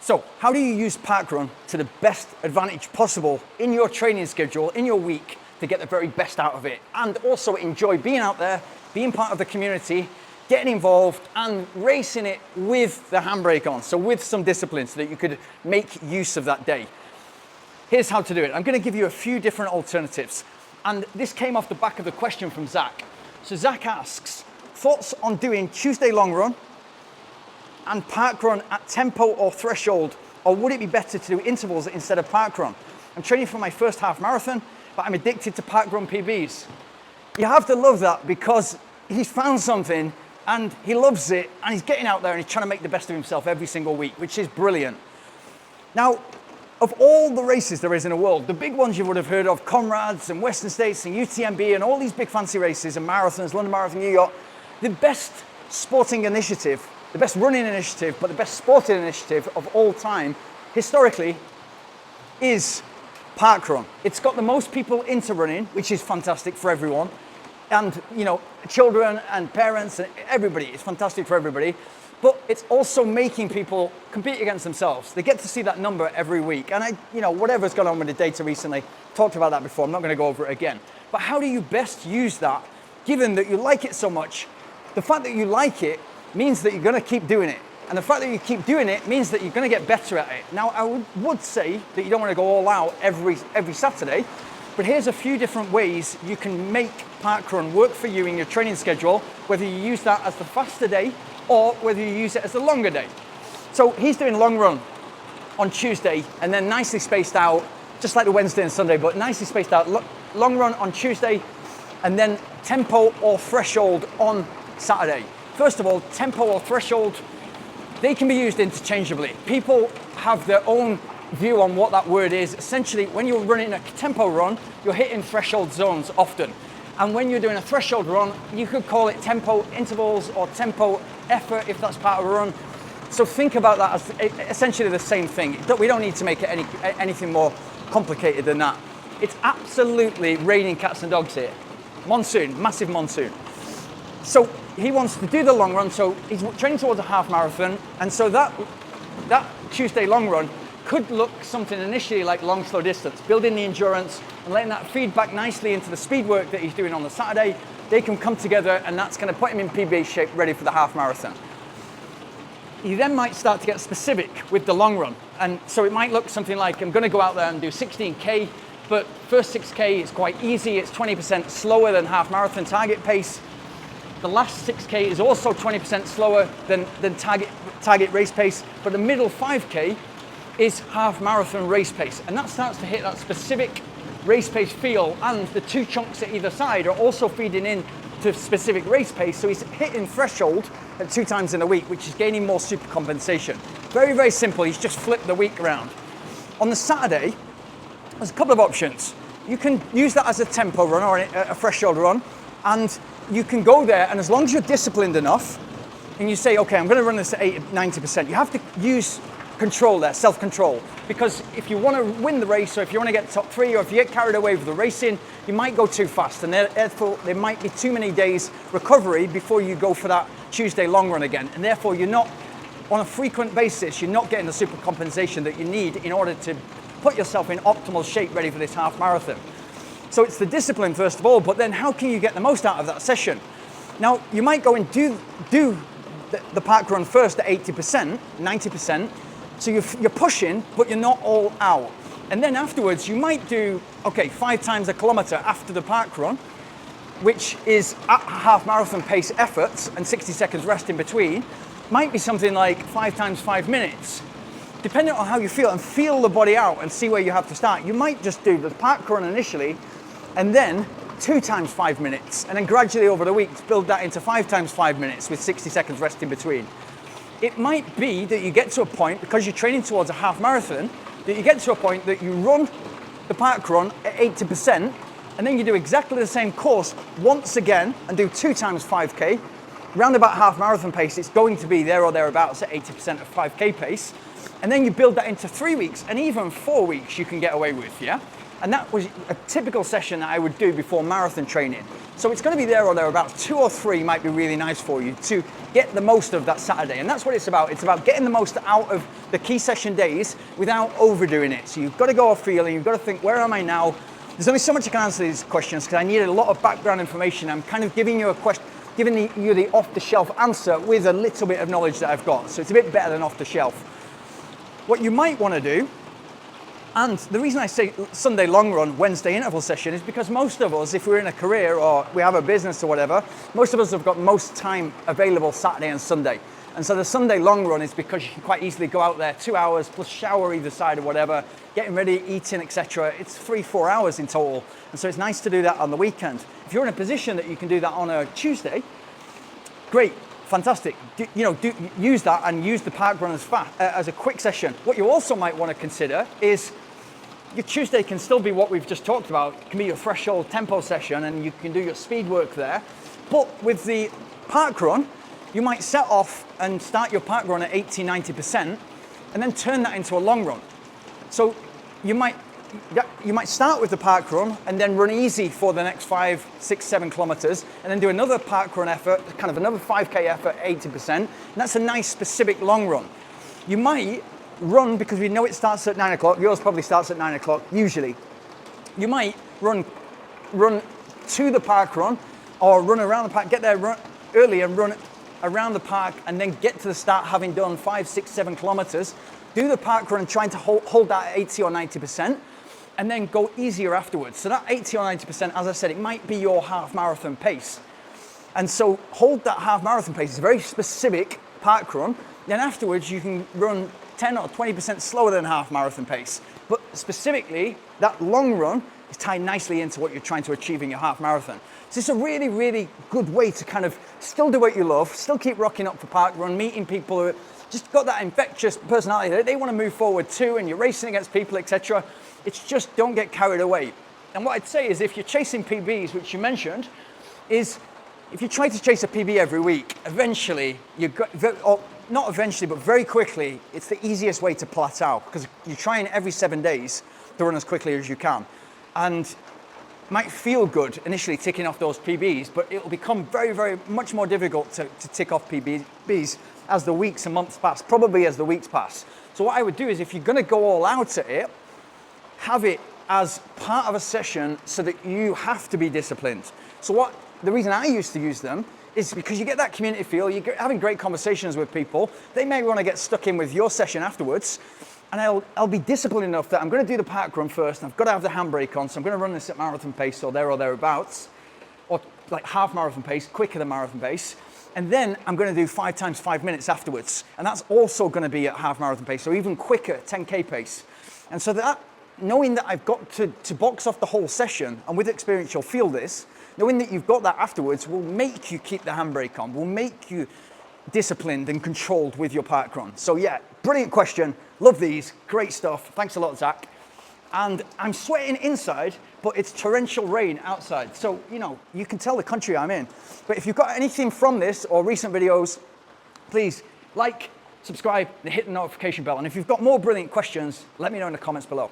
So how do you use Parkrun to the best advantage possible in your training schedule, in your week, to get the very best out of it, and also enjoy being out there, being part of the community, getting involved and racing it with the handbrake on, so with some discipline so that you could make use of that day. Here's how to do it. I'm going to give you a few different alternatives, and this came off the back of the question from Zach. So Zach asks, thoughts on doing Tuesday long run and Parkrun at tempo or threshold, or would it be better to do intervals instead of Parkrun? I'm training for my first half marathon, but I'm addicted to Parkrun PBs. You have to love that, because he's found something and he loves it, and he's getting out there and he's trying to make the best of himself every single week, which is brilliant. Now, of all the races there is in the world, the big ones you would have heard of, Comrades and Western States and UTMB and all these big fancy races and marathons, London Marathon, New York, the best sporting initiative, the best running initiative, but the best sporting initiative of all time, historically, is Parkrun. It's got the most people into running, which is fantastic for everyone. And, you know, children and parents and everybody, it's fantastic for everybody. But it's also making people compete against themselves. They get to see that number every week. And whatever's gone on with the data recently, talked about that before, I'm not going to go over it again. But how do you best use that, given that you like it so much? The fact that you like it means that you're going to keep doing it. And the fact that you keep doing it means that you're going to get better at it. Now, I would say that you don't want to go all out every Saturday, but here's a few different ways you can make Parkrun work for you in your training schedule, whether you use that as the faster day or whether you use it as the longer day. So he's doing long run on Tuesday and then nicely spaced out, just like the Wednesday and Sunday, but nicely spaced out. Long run on Tuesday and then tempo or threshold on Saturday. First of all, tempo or threshold, they can be used interchangeably. People have their own view on what that word is. Essentially, when you're running a tempo run, you're hitting threshold zones often. And when you're doing a threshold run, you could call it tempo intervals or tempo effort if that's part of a run. So think about that as essentially the same thing. We don't need to make it anything more complicated than that. It's absolutely raining cats and dogs here. Monsoon, massive monsoon. So he wants to do the long run, so he's training towards a half marathon, and so that Tuesday long run could look something initially like long, slow distance, building the endurance and letting that feed back nicely into the speed work that he's doing on the Saturday. They can come together, and that's going to put him in PB shape, ready for the half marathon. He then might start to get specific with the long run, and so it might look something like, I'm going to go out there and do 16K, but first 6K is quite easy. It's 20% slower than half marathon target pace. The last 6K is also 20% slower than target race pace, but the middle 5K is half marathon race pace, and that starts to hit that specific race pace feel, and the two chunks at either side are also feeding in to specific race pace, so he's hitting threshold at 2 times in a week, which is gaining more super compensation. Very, very simple. He's just flipped the week around. On the Saturday, there's a couple of options. You can use that as a tempo run or a threshold run, and you can go there, and as long as you're disciplined enough and you say, okay, I'm going to run this at 80-90%, you have to use control there, self-control, because if you want to win the race, or if you want to get top 3, or if you get carried away with the racing, you might go too fast, and therefore there might be too many days recovery before you go for that Tuesday long run again, and therefore you're not, on a frequent basis, you're not getting the super compensation that you need in order to put yourself in optimal shape ready for this half marathon. So it's the discipline first of all, but then how can you get the most out of that session? Now, you might go and do the Parkrun first at 80%, 90%, so you're pushing, but you're not all out. And then afterwards, you might do, 5 times a kilometer after the Parkrun, which is at half marathon pace efforts and 60 seconds rest in between. Might be something like 5 times 5 minutes. Depending on how you feel, and feel the body out and see where you have to start. You might just do the Parkrun initially, and then 2 times 5 minutes, and then gradually over the week build that into 5 times 5 minutes with 60 seconds rest in between. It might be that you get to a point, because you're training towards a half marathon, that you get to a point that you run the Parkrun at 80%, and then you do exactly the same course once again and do 2 times 5K. Round about half marathon pace, it's going to be there or thereabouts at 80% of 5K pace. And then you build that into 3 weeks, and even 4 weeks you can get away with, yeah? And that was a typical session that I would do before marathon training. So it's going to be there or thereabouts. 2 or 3 might be really nice for you to get the most of that Saturday. And that's what it's about. It's about getting the most out of the key session days without overdoing it. So you've got to go off feeling, you've got to think, where am I now? There's only so much I can answer these questions because I need a lot of background information. I'm kind of giving you a question, giving you the off-the-shelf answer with a little bit of knowledge that I've got. So it's a bit better than off-the-shelf. What you might want to do, and the reason I say Sunday long run, Wednesday interval session is because most of us, if we're in a career or we have a business or whatever, most of us have got most time available Saturday and Sunday. And so the Sunday long run is because you can quite easily go out there 2 hours plus shower either side or whatever, getting ready, eating, etc. It's 3-4 hours in total. And so it's nice to do that on the weekend. If you're in a position that you can do that on a Tuesday, great. Fantastic. Use that and use the park run as a quick session. What you also might want to consider is your Tuesday can still be what we've just talked about. It can be your threshold tempo session and you can do your speed work there. But with the park run, you might set off and start your park run at 80-90% and then turn that into a long run. So you might start with the park run and then run easy for the next 5, 6, 7 kilometers and then do another park run effort, kind of another 5K effort, 80%. And that's a nice specific long run. You might run, because we know it starts at 9 o'clock, yours probably starts at 9 o'clock, usually. You might run to the park run or run around the park, get there early and run around the park and then get to the start having done 5, 6, 7 kilometers. Do the park run trying to hold that at 80 or 90%. And then go easier afterwards. So that 80 or 90%, as I said, it might be your half marathon pace. And so hold that half marathon pace. It's a very specific park run. Then afterwards, you can run 10 or 20% slower than half marathon pace. But specifically, that long run is tied nicely into what you're trying to achieve in your half marathon. So it's a really, really good way to kind of still do what you love, still keep rocking up for park run, meeting people who just got that infectious personality that they want to move forward too, and you're racing against people, etc. It's just don't get carried away. And what I'd say is if you're chasing PBs, which you mentioned, is if you try to chase a PB every week, eventually, not eventually, but very quickly, it's the easiest way to plateau because you're trying every 7 days to run as quickly as you can. And it might feel good initially ticking off those PBs, but it'll become very, very much more difficult to tick off PBs as the weeks and months pass, probably as the weeks pass. So what I would do is if you're going to go all out at it, have it as part of a session so that you have to be disciplined. So the reason I used to use them is because you get that community feel, you're having great conversations with people, they may want to get stuck in with your session afterwards, and I'll be disciplined enough that I'm going to do the park run first, and I've got to have the handbrake on, so I'm going to run this at marathon pace or there or thereabouts, or like half marathon pace, quicker than marathon pace, and then I'm going to do 5 times 5 minutes afterwards, and that's also going to be at half marathon pace, or even quicker, 10K pace. And so that, knowing that I've got to box off the whole session, and with experience you'll feel this, knowing that you've got that afterwards will make you keep the handbrake on, will make you disciplined and controlled with your park run. So yeah, brilliant question, love these, great stuff, thanks a lot Zach. And I'm sweating inside, but it's torrential rain outside. So, you can tell the country I'm in. But if you've got anything from this or recent videos, please like, subscribe, and hit the notification bell. And if you've got more brilliant questions, let me know in the comments below.